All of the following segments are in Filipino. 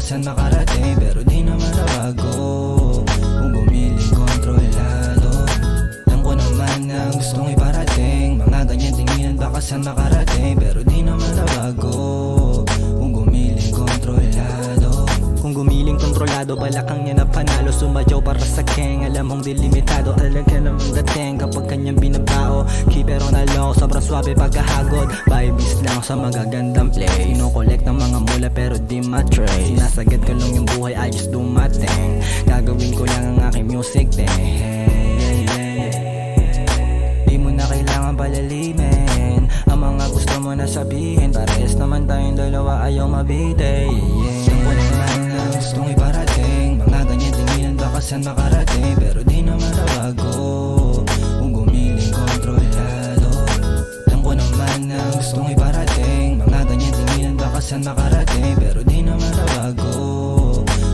saan makarating, pero di naman nabago. Kung gumiling kontrolado, alam ko naman na ang gustong iparating. Mga ganyan tinginan baka saan makarating, pero di naman nabago. Kung gumiling kontrolado, kung gumiling kontrolado, balakang niya na panalo. Sumadyaw para sa gang, alam mong dilimitado. Talaga namang dating kapag kanyang binabao. Keeper on along, sobrang swabe pagkahagod. Vibes lang sa magagandang play. Ino-collect ng mga mula pero di matrace. Sinasagad ko lang yung buhay, I just do my thing. Gagawin ko lang ang aking music thing. Di mo na kailangan palalimin ang mga gusto mo na sabihin. Parehas naman tayong dalawa, ayaw mabitay. Alam ko naman na gustong iparating. Mga ganyan tinginan baka saan makarating, pero di naman nabago. Kung gumiling kontrolado, alam ko naman na gustong iparating. Mga ganyan tinginan baka saan makarating, pero di naman nabago.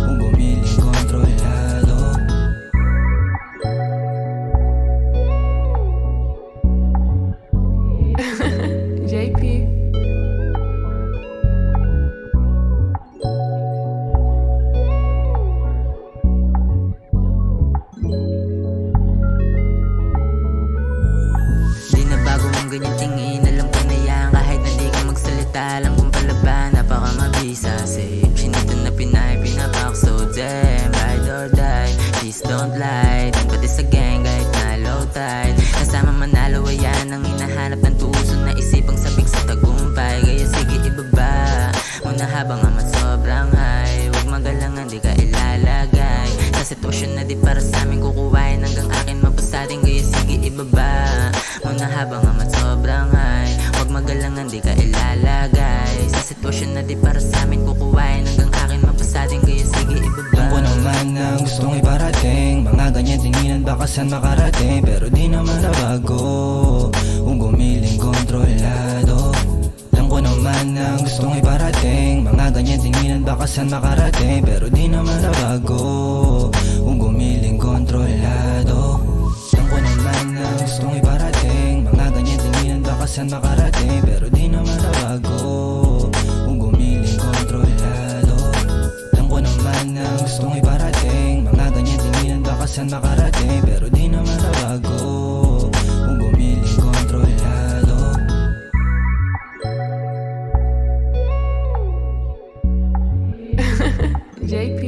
Kung gumiling kontrolado. JP. Di na bago mong ganyan tingin, alam ko na yan. Kahit na di ka magsalita, alam kong palaban, napaka mabisa. Same chinito na pinay, pinapakso. Damn, ride or die, please don't lie. Pati sa gang, kahit na low tide, kasama manalo, ayan ang hinahanap ng tuso na isipang sabik sa tagumpay. Kaya sige ibaba mo na habang amat sobrang high. Huwag magalangan, di ka ilalagay sa sitwasyon na di para sa amin kukuhain hanggang akin mapasating. Kaya sige ibaba mo na habang amat sobrang high. Huwag magalangan, di ka ilalagay sa sitwasyon na di para sa amin kukuhain hanggang akin mapasating. Kaya sige ibaba. Alam ko naman na ang gustong iparating. Mga ganyan tinginan baka saan makarating, pero di naman nabago. Kung gumiling kontrolado, alam ko naman na ang gustong iparating. Mga ganyan tinginan baka saan makarating, pero di naman nabago. Kung gumiling kontrolado, alam ko naman na ang gustong iparating. Mga ganyan tinginan baka saan makarating, pero di naman nabago. Kung gumiling kontrolado, alam ko naman na ang gustong iparating. Mga ganyan tinginan baka saan makarating, pero di naman nabago. Kung gumiling kontrolado. JP.